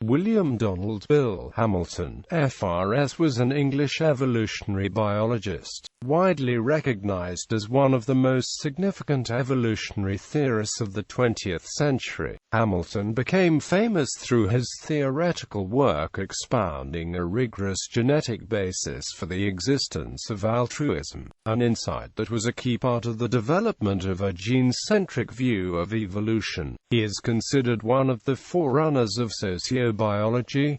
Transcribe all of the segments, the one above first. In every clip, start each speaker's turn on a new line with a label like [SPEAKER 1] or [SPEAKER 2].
[SPEAKER 1] William Donald Bill Hamilton, FRS, was an English evolutionary biologist, widely recognized as one of the most significant evolutionary theorists of the 20th century. Hamilton became famous through his theoretical work expounding a rigorous genetic basis for the existence of altruism, an insight that was a key part of the development of a gene-centric view of evolution. He is considered one of the forerunners of sociobiology,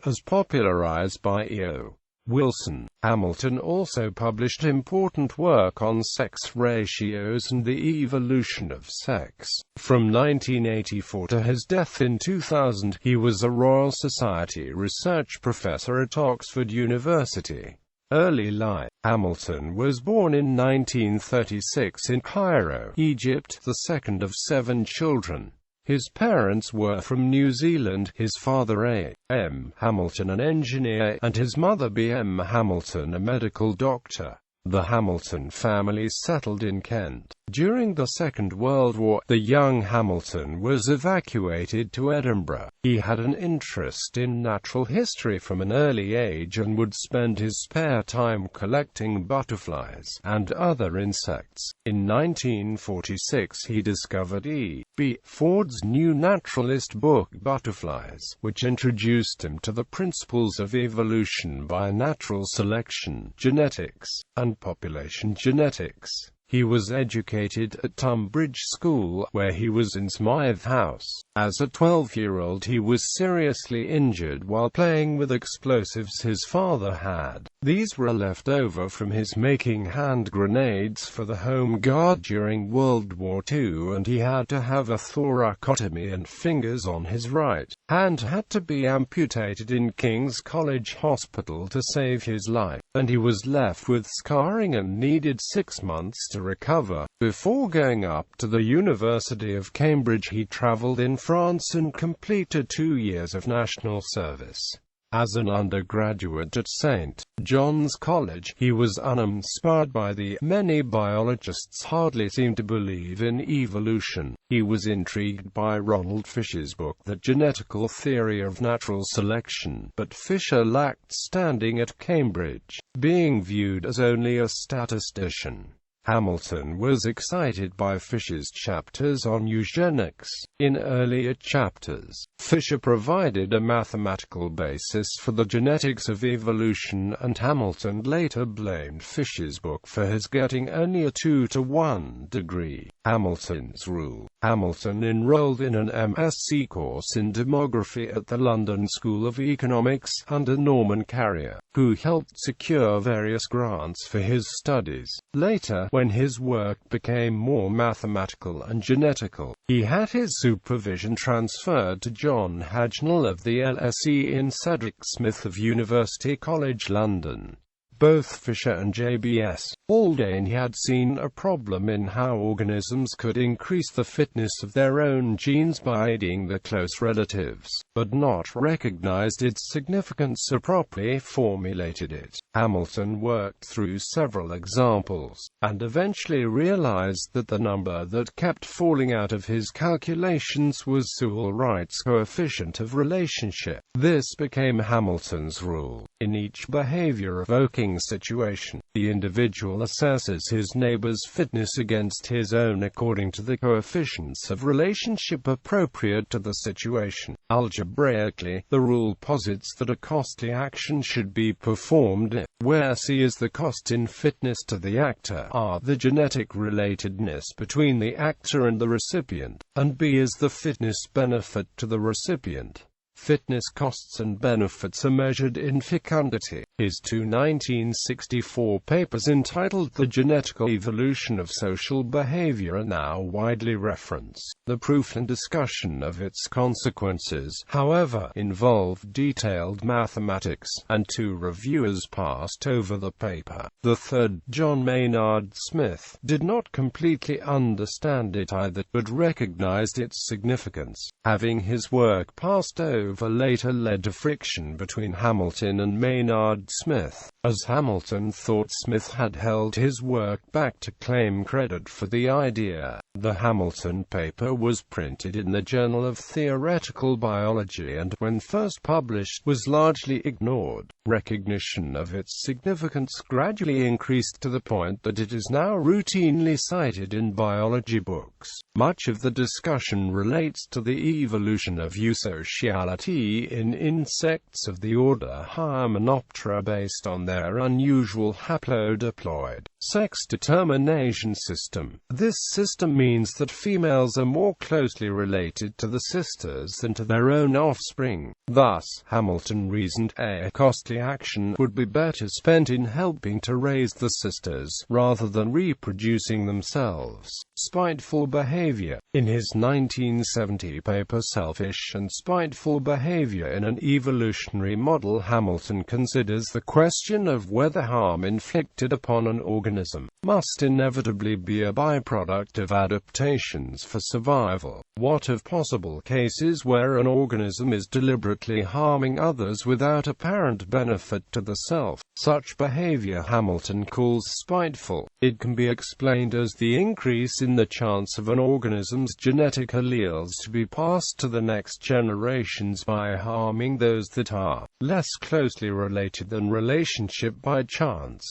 [SPEAKER 1] as popularized by E.O. Wilson. Hamilton also published important work on sex ratios and the evolution of sex. From 1984 to his death in 2000, he was a Royal Society research professor at Oxford University. Early life. Hamilton was born in 1936 in Cairo, Egypt, the second of 7 children. His parents were from New Zealand, his father A.M. Hamilton, an engineer, and his mother B.M. Hamilton, a medical doctor. The Hamilton family settled in Kent. During the Second World War, the young Hamilton was evacuated to Edinburgh. He had an interest in natural history from an early age and would spend his spare time collecting butterflies and other insects. In 1946 he discovered E.B. Ford's new naturalist book Butterflies, which introduced him to the principles of evolution by natural selection, genetics, and population genetics. He was educated at Tunbridge School, where he was in Smythe House. As a 12-year-old he was seriously injured while playing with explosives his father had. These were left over from his making hand grenades for the Home Guard during World War II, and he had to have a thoracotomy and fingers on his right hand had to be amputated in King's College Hospital to save his life, and he was left with scarring and needed 6 months to recover. Before going up to the University of Cambridge, he travelled in France and completed 2 years of national service. As an undergraduate at St. John's College, he was uninspired by the many biologists hardly seem to believe in evolution. He was intrigued by Ronald Fisher's book The Genetical Theory of Natural Selection, but Fisher lacked standing at Cambridge, being viewed as only a statistician. Hamilton was excited by Fisher's chapters on eugenics. In earlier chapters, Fisher provided a mathematical basis for the genetics of evolution, and Hamilton later blamed Fisher's book for his getting only a 2-to-1 degree. Hamilton's rule. Hamilton enrolled in an MSc course in demography at the London School of Economics under Norman Carrier, who helped secure various grants for his studies. Later, when his work became more mathematical and genetical, he had his supervision transferred to John Hagnall of the LSE in Cedric Smith of University College London. Both Fisher and J.B.S. Haldane had seen a problem in how organisms could increase the fitness of their own genes by aiding their close relatives, but not recognized its significance or properly formulated it. Hamilton worked through several examples, and eventually realized that the number that kept falling out of his calculations was Sewall Wright's coefficient of relationship. This became Hamilton's rule. In each behavior-evoking situation, the individual assesses his neighbor's fitness against his own according to the coefficients of relationship appropriate to the situation. Algebraically, the rule posits that a costly action should be performed if, where C is the cost in fitness to the actor, R the genetic relatedness between the actor and the recipient, and B is the fitness benefit to the recipient. Fitness costs and benefits are measured in fecundity. His 2 1964 papers entitled The Genetical Evolution of Social Behavior are now widely referenced. The proof and discussion of its consequences, however, involved detailed mathematics, and 2 reviewers passed over the paper. The third, John Maynard Smith, did not completely understand it either, but recognized its significance. Having his work passed over maneuver later led to friction between Hamilton and Maynard Smith, as Hamilton thought Smith had held his work back to claim credit for the idea. The Hamilton paper was printed in the Journal of Theoretical Biology and, when first published, was largely ignored. Recognition of its significance gradually increased to the point that it is now routinely cited in biology books. Much of the discussion relates to the evolution of Eusociality in insects of the order Hymenoptera based on their unusual haplodiploid sex determination system. This system means that females are more closely related to the sisters than to their own offspring. Thus, Hamilton reasoned a costly action would be better spent in helping to raise the sisters, rather than reproducing themselves. Spiteful Behavior. In his 1970 paper Selfish and Spiteful Behavior in an Evolutionary Model, Hamilton considers the question of whether harm inflicted upon an organism must inevitably be a byproduct of adaptations for survival. What of possible cases where an organism is deliberately harming others without apparent benefit to the self? Such behavior Hamilton calls spiteful. It can be explained as the increase in the chance of an organism's genetic alleles to be passed to the next generations by harming those that are less closely related than relationship by chance.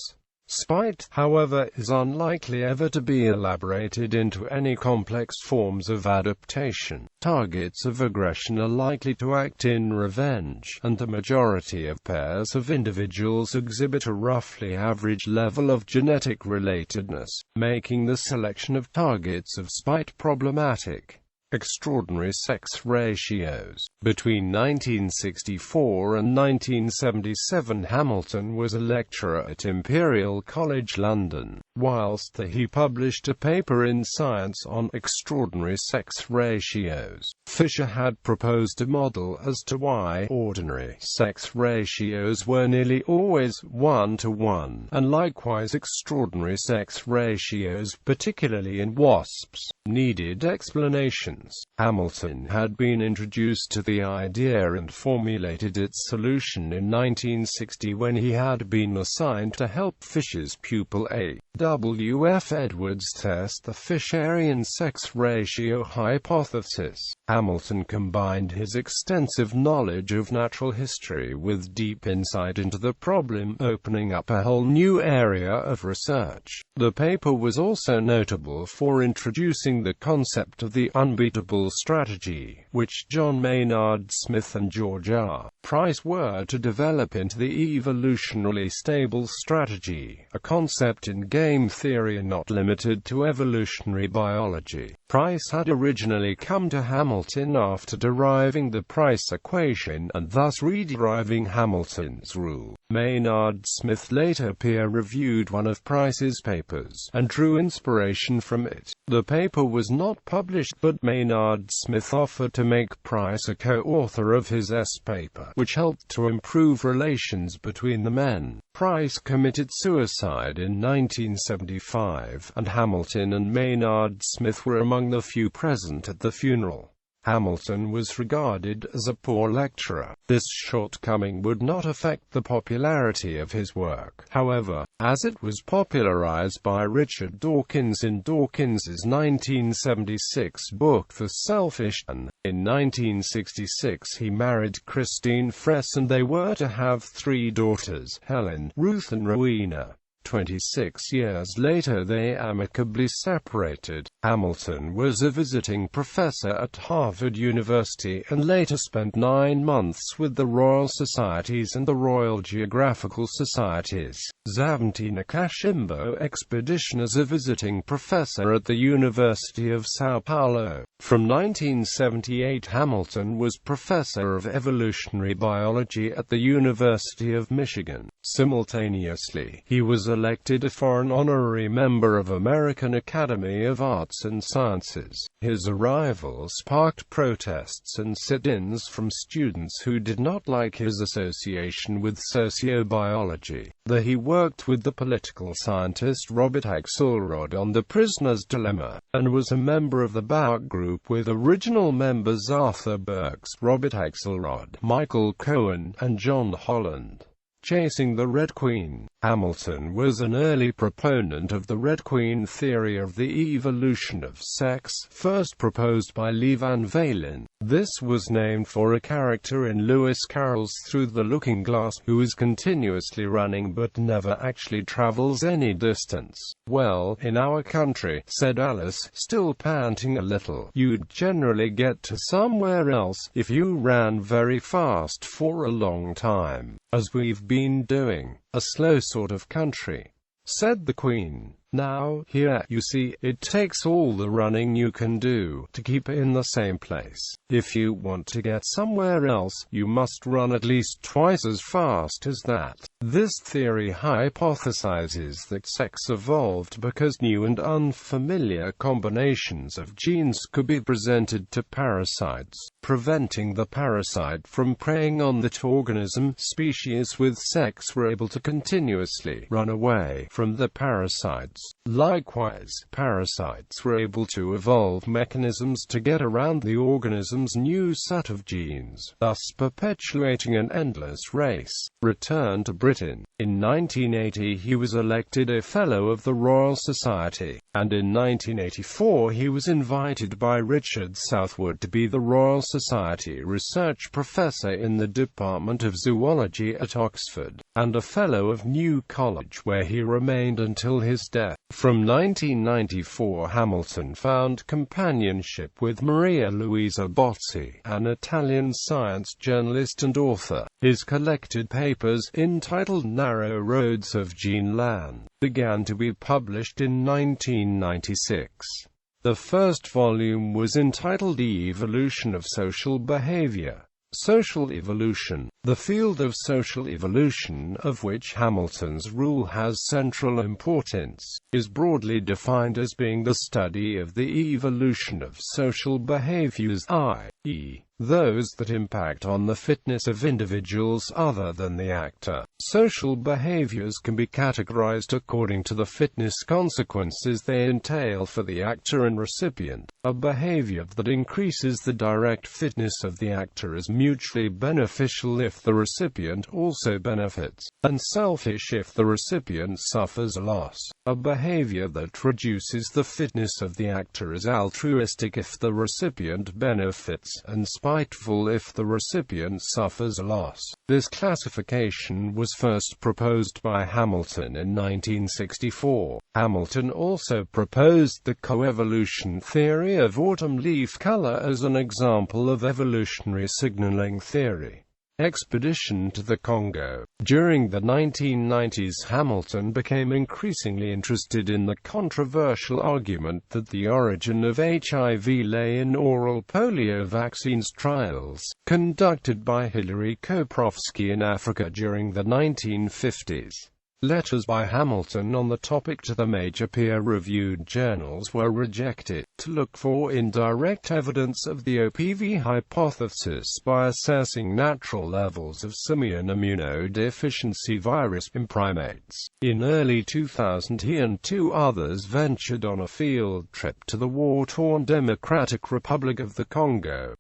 [SPEAKER 1] Spite, however, is unlikely ever to be elaborated into any complex forms of adaptation. Targets of aggression are likely to act in revenge, and the majority of pairs of individuals exhibit a roughly average level of genetic relatedness, making the selection of targets of spite problematic. Extraordinary sex ratios. Between 1964 and 1977, Hamilton was a lecturer at Imperial College London. Whilst he published a paper in Science on extraordinary sex ratios, Fisher had proposed a model as to why ordinary sex ratios were nearly always 1:1, and likewise extraordinary sex ratios, particularly in wasps, needed explanations. Hamilton had been introduced to the idea and formulated its solution in 1960 when he had been assigned to help Fisher's pupil A. W. F. Edwards test the Fisherian sex ratio hypothesis. Hamilton combined his extensive knowledge of natural history with deep insight into the problem, opening up a whole new area of research. The paper was also notable for introducing the concept of the unbeatable strategy, which John Maynard Smith and George R. Price were to develop into the evolutionarily stable strategy, a concept in game theory and not limited to evolutionary biology. Price had originally come to Hamilton after deriving the Price equation, and thus rederiving Hamilton's rule. Maynard Smith later peer-reviewed one of Price's papers, and drew inspiration from it. The paper was not published, but Maynard Smith offered to make Price a co-author of his paper, which helped to improve relations between the men. Price committed suicide in 1975, and Hamilton and Maynard Smith were among the few present at the funeral. Hamilton was regarded as a poor lecturer. This shortcoming would not affect the popularity of his work, however, as it was popularized by Richard Dawkins in Dawkins's 1976 book The Selfish Man. In 1966 he married Christine Fress, and they were to have 3 daughters, Helen, Ruth and Rowena. 26 years later they amicably separated. Hamilton was a visiting professor at Harvard University, and later spent 9 months with the Royal Societies and the Royal Geographical Societies. Xavantina Kashimbo expedition as a visiting professor at the University of São Paulo. From 1978 Hamilton was professor of evolutionary biology at the University of Michigan. Simultaneously, he was elected a foreign honorary member of American Academy of Arts and Sciences. His arrival sparked protests and sit-ins from students who did not like his association with sociobiology. He worked with the political scientist Robert Axelrod on The Prisoner's Dilemma, and was a member of the Bauer Group group with original members Arthur Burks, Robert Axelrod, Michael Cohen, and John Holland. Chasing the Red Queen. Hamilton was an early proponent of the Red Queen theory of the evolution of sex, first proposed by Lee Van Valen. This was named for a character in Lewis Carroll's Through the Looking Glass, who is continuously running but never actually travels any distance. "Well, in our country," said Alice, still panting a little, "you'd generally get to somewhere else if you ran very fast for a long time, as we've been doing. A slow sort of country," said the Queen. "Now, here, you see, it takes all the running you can do to keep in the same place. If you want to get somewhere else, you must run at least twice as fast as that." This theory hypothesizes that sex evolved because new and unfamiliar combinations of genes could be presented to parasites, preventing the parasite from preying on that organism. Species with sex were able to continuously run away from the parasites. Likewise, parasites were able to evolve mechanisms to get around the organism's new set of genes, thus perpetuating an endless race. Return to Britain. In 1980 he was elected a Fellow of the Royal Society, and in 1984 he was invited by Richard Southwood to be the Royal Society Research Professor in the Department of Zoology at Oxford, and a Fellow of New College, where he remained until his death. From 1994 Hamilton found companionship with Maria Luisa Bozzi, an Italian science journalist and author. His collected papers, entitled Narrow Roads of Gene Land, began to be published in 1996. The first volume was entitled The Evolution of Social Behavior. Social evolution. The field of social evolution, of which Hamilton's rule has central importance, is broadly defined as being the study of the evolution of social behaviors, i.e., those that impact on the fitness of individuals other than the actor. Social behaviors can be categorized according to the fitness consequences they entail for the actor and recipient. A behavior that increases the direct fitness of the actor is mutually beneficial if the recipient also benefits, and selfish if the recipient suffers a loss. A behavior that reduces the fitness of the actor is altruistic if the recipient benefits, and spiteful if the recipient suffers a loss. This classification was first proposed by Hamilton in 1964. Hamilton also proposed the coevolution theory of autumn leaf color as an example of evolutionary signaling theory. Expedition to the Congo. During the 1990s, Hamilton became increasingly interested in the controversial argument that the origin of HIV lay in oral polio vaccines trials, conducted by Hilary Koprowski in Africa during the 1950s. Letters by Hamilton on the topic to the major peer-reviewed journals were rejected. To look for indirect evidence of the OPV hypothesis by assessing natural levels of simian immunodeficiency virus in primates. In early 2000 he and two others ventured on a field trip to the war-torn Democratic Republic of the Congo.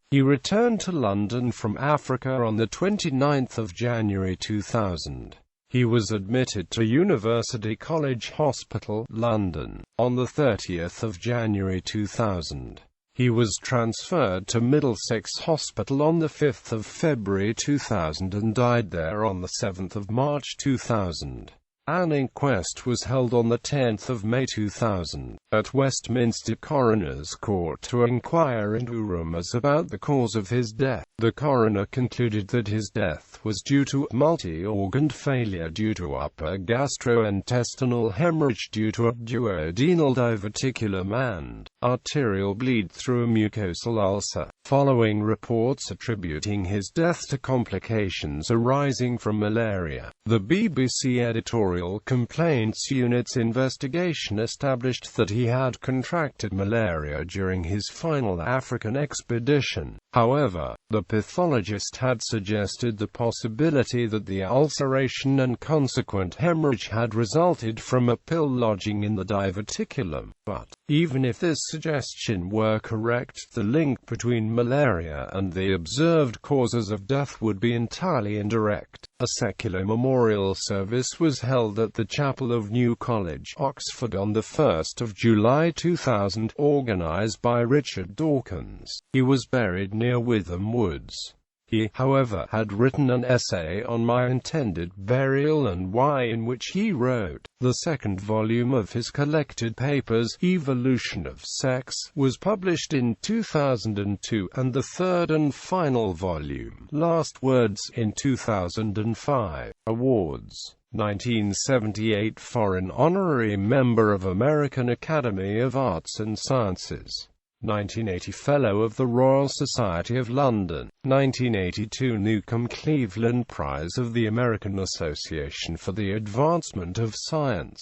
[SPEAKER 1] He returned to London from Africa on the 29th of January 2000. He was admitted to University College Hospital, London, on the 30th of January 2000. He was transferred to Middlesex Hospital on the 5th of February 2000 and died there on the 7th of March 2000. An inquest was held on the 10th of May 2000, at Westminster Coroner's Court to inquire into rumours about the cause of his death. The coroner concluded that his death was due to multi-organ failure due to upper gastrointestinal hemorrhage due to a duodenal diverticulum and arterial bleed through a mucosal ulcer, following reports attributing his death to complications arising from malaria. The BBC Editorial Complaints Unit's investigation established that he he had contracted malaria during his final African expedition. However, the pathologist had suggested the possibility that the ulceration and consequent hemorrhage had resulted from a pill lodging in the diverticulum. But, even if this suggestion were correct, the link between malaria and the observed causes of death would be entirely indirect. A secular memorial service was held at the Chapel of New College, Oxford on 1 July 2000, organized by Richard Dawkins. He was buried near Witham Woods. He, however, had written an essay on my intended burial and why, in which he wrote, the second volume of his collected papers, Evolution of Sex, was published in 2002, and the third and final volume, Last Words, in 2005. Awards: 1978 Foreign Honorary Member of American Academy of Arts and Sciences. 1980 Fellow of the Royal Society of London. 1982 Newcomb Cleveland Prize of the American Association for the Advancement of Science.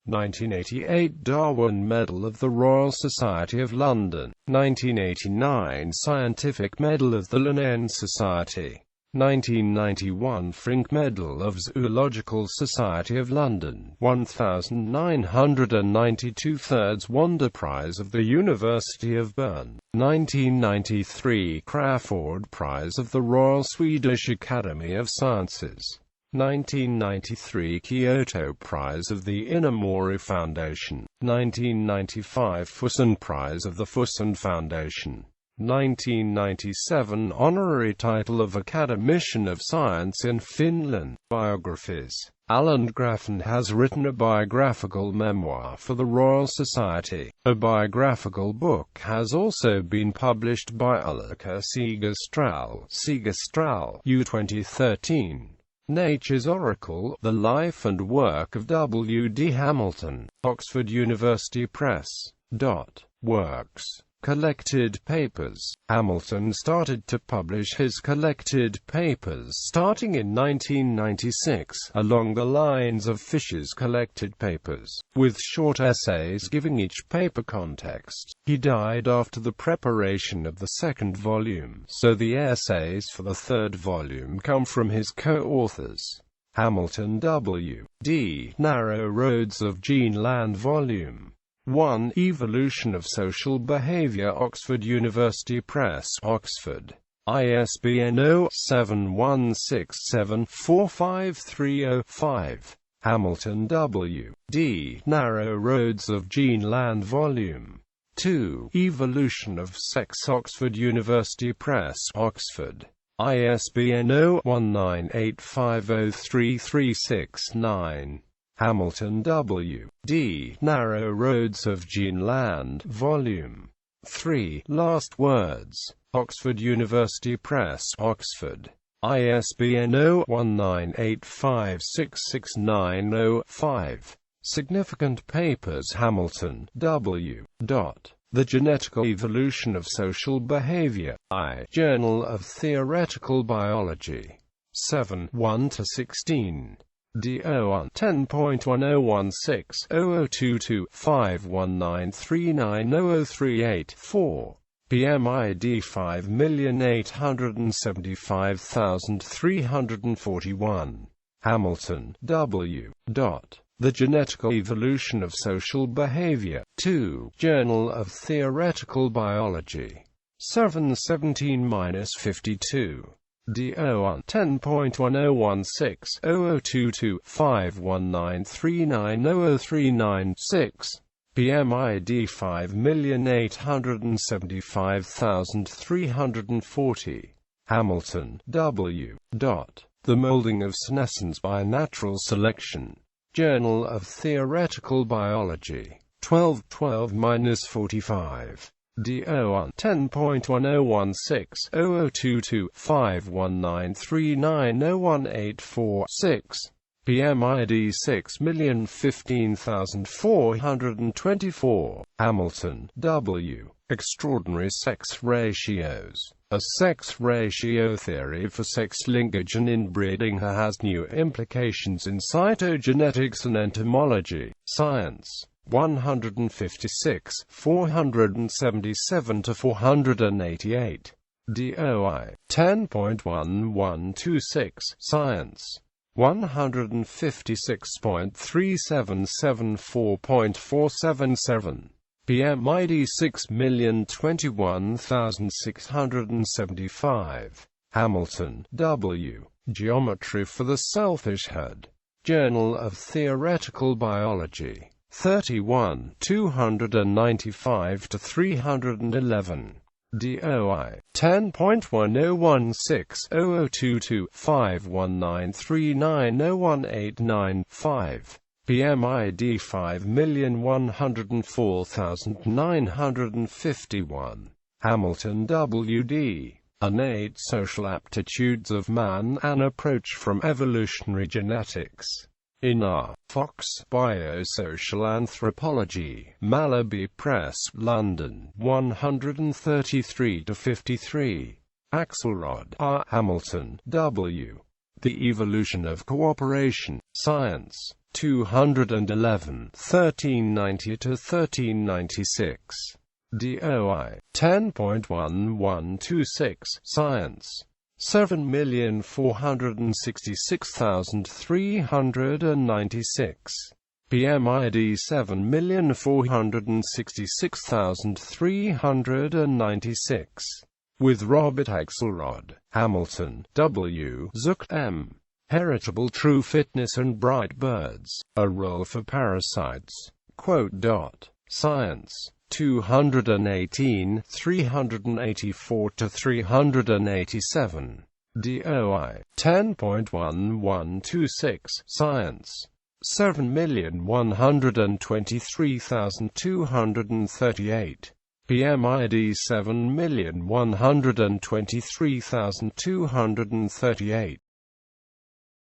[SPEAKER 1] 1988 Darwin Medal of the Royal Society of London. 1989 Scientific Medal of the Linnean Society. 1991 Frink Medal of Zoological Society of London. 1992 Thirds Wonder Prize of the University of Bern. 1993 Crafoord Prize of the Royal Swedish Academy of Sciences. 1993 Kyoto Prize of the Inamori Foundation. 1995 Fusson Prize of the Fusson Foundation. 1997 Honorary title of Academician of Science in Finland. Biographies. Alan Graffin has written a biographical memoir for the Royal Society. A biographical book has also been published by Ulrika Segerström, U 2013. Nature's Oracle, The Life and Work of W.D. Hamilton, Oxford University Press. Works. Collected papers. Hamilton started to publish his collected papers starting in 1996, along the lines of Fisher's collected papers, with short essays giving each paper context. He died after the preparation of the second volume, so the essays for the third volume come from his co-authors. Hamilton W.D. Narrow Roads of Gene-Land Volume 1. Evolution of Social Behavior. Oxford University Press, Oxford. ISBN 0-7167-45305. Hamilton W.D. Narrow Roads of Gene-Land Volume 2. Evolution of Sex. Oxford University Press, Oxford. ISBN 0-1985033669. Hamilton W.D. Narrow Roads of Gene-Land, Volume 3. Last Words. Oxford University Press, Oxford. ISBN 0-1985669005. Significant Papers. Hamilton W. The Genetical Evolution of Social Behavior. I. Journal of Theoretical Biology. 7. 1-16. DO 10.1016-0022-519390038-4. PMID 5,875,341. Hamilton W. The Genetical Evolution of Social Behavior. 2. Journal of Theoretical Biology. 717-52. DO 10.1016-0022-519390039-6. PMID 5,875,340. Hamilton W. The Molding of Senescence by Natural Selection. Journal of Theoretical Biology. 1212-45. DO 10.1016-0022-519390184-6. PMID 6,015,424. Hamilton W. Extraordinary Sex Ratios. A sex ratio theory for sex linkage and inbreeding has new implications in cytogenetics and entomology. Science. 156, 477 to 488. DOI 10.1126 Science 156.3774.477 PMID 6,021,675 Hamilton, W. Geometry for the Selfish Head. Journal of Theoretical Biology. 31, 295 to 311. DOI 10.101600225193901895 PMID 5,104,951 Hamilton, W.D. Innate Social Aptitudes of Man: An Approach from Evolutionary Genetics. In R. Fox, Biosocial Anthropology, Malaby Press, London, 133-53. Axelrod, R. Hamilton, W. The Evolution of Cooperation, Science, 211, 1390-1396. DOI 10.1126 Science 7,466,396 PMID 7,466,396 with Robert Axelrod, Hamilton, W. Zuck, M. Heritable True Fitness and Bright Birds, A Role for Parasites. Science 218, 384-387. DOI 10.1126 Science 7,123,238 PMID 7,123,238